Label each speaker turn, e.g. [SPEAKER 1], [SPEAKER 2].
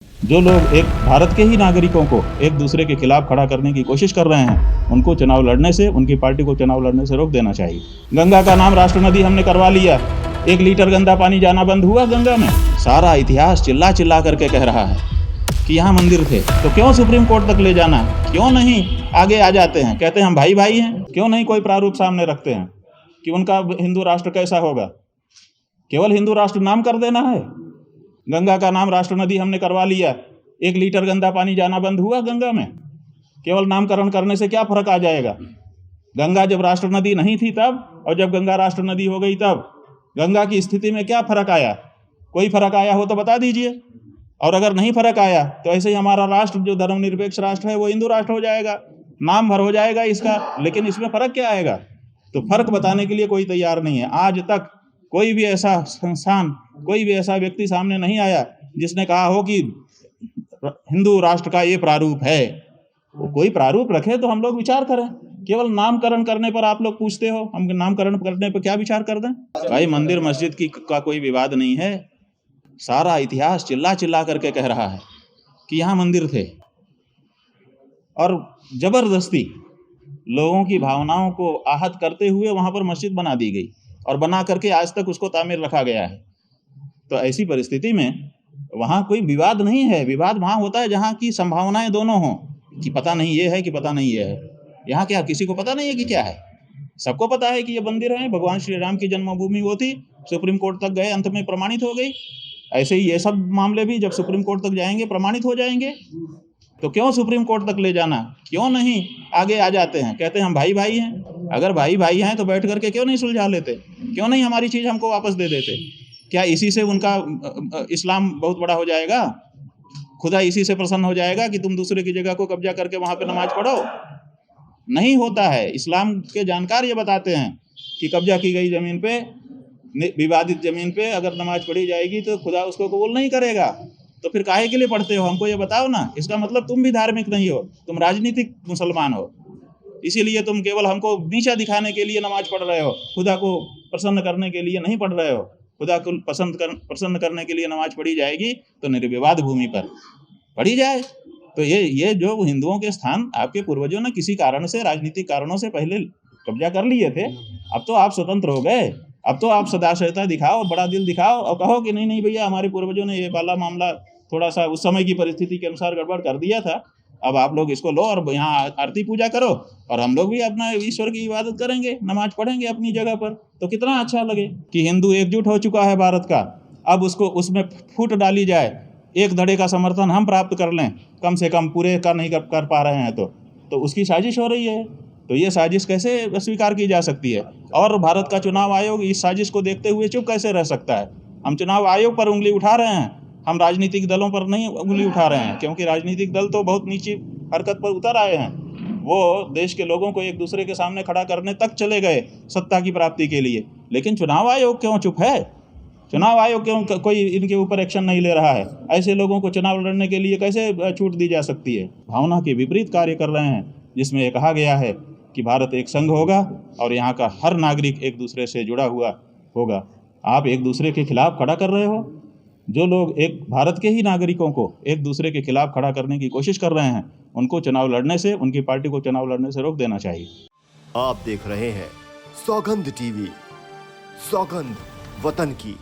[SPEAKER 1] जो लोग एक भारत के ही नागरिकों को एक दूसरे के खिलाफ खड़ा करने की कोशिश कर रहे हैं, उनको चुनाव लड़ने से, उनकी पार्टी को चुनाव लड़ने से रोक देना चाहिए। गंगा का नाम राष्ट्र नदी हमने करवा लिया, 1 लीटर गंदा पानी जाना बंद हुआ गंगा में। सारा इतिहास चिल्ला चिल्ला करके कह रहा है कि यहाँ मंदिर थे, तो क्यों सुप्रीम कोर्ट तक ले जाना? क्यों नहीं आगे आ जाते हैं, कहते हैं हम भाई भाई हैं। क्यों नहीं कोई प्रारूप सामने रखते हैं कि उनका हिंदू राष्ट्र कैसा होगा? केवल हिंदू राष्ट्र नाम कर देना है। गंगा का नाम राष्ट्र नदी हमने करवा लिया, 1 लीटर गंदा पानी जाना बंद हुआ गंगा में। केवल नामकरण करने से क्या फर्क आ जाएगा? गंगा जब राष्ट्र नदी नहीं थी तब, और जब गंगा राष्ट्र नदी हो गई तब गंगा की स्थिति में क्या फर्क आया? कोई फर्क आया हो तो बता दीजिए। और अगर नहीं फर्क आया तो ऐसे ही हमारा राष्ट्र जो धर्मनिरपेक्ष राष्ट्र है वो हिंदू राष्ट्र हो जाएगा, नाम भर हो जाएगा इसका। लेकिन इसमें फर्क क्या आएगा? तो फर्क बताने के लिए कोई तैयार नहीं है। आज तक कोई भी ऐसा संस्थान, कोई भी ऐसा व्यक्ति सामने नहीं आया जिसने कहा हो कि हिंदू राष्ट्र का ये प्रारूप है। वो कोई प्रारूप रखे तो हम लोग विचार करें। केवल नामकरण करने पर आप लोग पूछते हो, हम नामकरण करने पर क्या विचार कर दें? भाई मंदिर मस्जिद का कोई विवाद नहीं है। सारा इतिहास चिल्ला चिल्ला करके कह रहा है कि यहाँ मंदिर थे, और जबरदस्ती लोगों की भावनाओं को आहत करते हुए वहां पर मस्जिद बना दी गई, और बना करके आज तक उसको तामीर रखा गया है। तो ऐसी परिस्थिति में वहाँ कोई विवाद नहीं है। विवाद वहाँ होता है जहाँ की संभावनाएं दोनों हों, कि पता नहीं ये है कि पता नहीं ये है। यहाँ क्या किसी को पता नहीं है कि क्या है? सबको पता है कि ये मंदिर है, भगवान श्री राम की जन्मभूमि वो थी, सुप्रीम कोर्ट तक गए, अंत में प्रमाणित हो गई। ऐसे ही ये सब मामले भी जब सुप्रीम कोर्ट तक जाएंगे प्रमाणित हो जाएंगे। तो क्यों सुप्रीम कोर्ट तक ले जाना? क्यों नहीं आगे आ जाते हैं, कहते हैं हम भाई भाई हैं। अगर भाई भाई हैं तो बैठ करके क्यों नहीं सुलझा लेते? क्यों नहीं हमारी चीज़ हमको वापस दे देते? क्या इसी से उनका इस्लाम बहुत बड़ा हो जाएगा? खुदा इसी से प्रसन्न हो जाएगा कि तुम दूसरे की जगह को कब्जा करके वहाँ पे नमाज पढ़ो? नहीं होता है। इस्लाम के जानकार ये बताते हैं कि कब्जा की गई ज़मीन पे, विवादित ज़मीन पे अगर नमाज पढ़ी जाएगी तो खुदा उसको कबूल नहीं करेगा। तो फिर काहे के लिए पढ़ते हो? हमको ये बताओ ना। इसका मतलब तुम भी धार्मिक नहीं हो, तुम राजनीतिक मुसलमान हो। इसीलिए तुम केवल हमको नीचा दिखाने के लिए नमाज पढ़ रहे हो, खुदा को प्रसन्न करने के लिए नहीं पढ़ रहे हो। खुदा को प्रसन्न करने के लिए नमाज पढ़ी जाएगी तो निर्विवाद भूमि पर पढ़ी जाए। तो ये जो हिंदुओं के स्थान आपके पूर्वजों ने किसी कारण से, राजनीतिक कारणों से पहले कब्जा कर लिए थे, अब तो आप स्वतंत्र हो गए। अब तो आप सदाशयता दिखाओ, बड़ा दिल दिखाओ, और कहो कि नहीं नहीं भैया हमारे पूर्वजों ने ये वाला मामला थोड़ा सा उस समय की परिस्थिति के अनुसार गड़बड़ कर दिया था, अब आप लोग इसको लो और यहाँ आरती पूजा करो, और हम लोग भी अपना ईश्वर की इबादत करेंगे, नमाज पढ़ेंगे अपनी जगह पर। तो कितना अच्छा लगे कि हिंदू एकजुट हो चुका है भारत का। अब उसको उसमें फूट डाली जाए, एक धड़े का समर्थन हम प्राप्त कर लें, कम से कम पूरे का नहीं कर पा रहे हैं तो उसकी साजिश हो रही है। तो ये साजिश कैसे स्वीकार की जा सकती है? और भारत का चुनाव आयोग इस साजिश को देखते हुए चुप कैसे रह सकता है? हम चुनाव आयोग पर उंगली उठा रहे हैं, हम राजनीतिक दलों पर नहीं उंगली उठा रहे हैं, क्योंकि राजनीतिक दल तो बहुत नीची हरकत पर उतर आए हैं। वो देश के लोगों को एक दूसरे के सामने खड़ा करने तक चले गए सत्ता की प्राप्ति के लिए। लेकिन चुनाव आयोग क्यों चुप है? चुनाव आयोग क्यों कोई इनके ऊपर एक्शन नहीं ले रहा है? ऐसे लोगों को चुनाव लड़ने के लिए कैसे छूट दी जा सकती है? भावना के विपरीत कार्य कर रहे हैं, जिसमें यह कहा गया है कि भारत एक संघ होगा और यहाँ का हर नागरिक एक दूसरे से जुड़ा हुआ होगा। आप एक दूसरे के खिलाफ खड़ा कर रहे हो। जो लोग एक भारत के ही नागरिकों को एक दूसरे के खिलाफ खड़ा करने की कोशिश कर रहे हैं, उनको चुनाव लड़ने से, उनकी पार्टी को चुनाव लड़ने से रोक देना चाहिए।
[SPEAKER 2] आप देख रहे हैं सौगंध टीवी, सौगंध वतन की।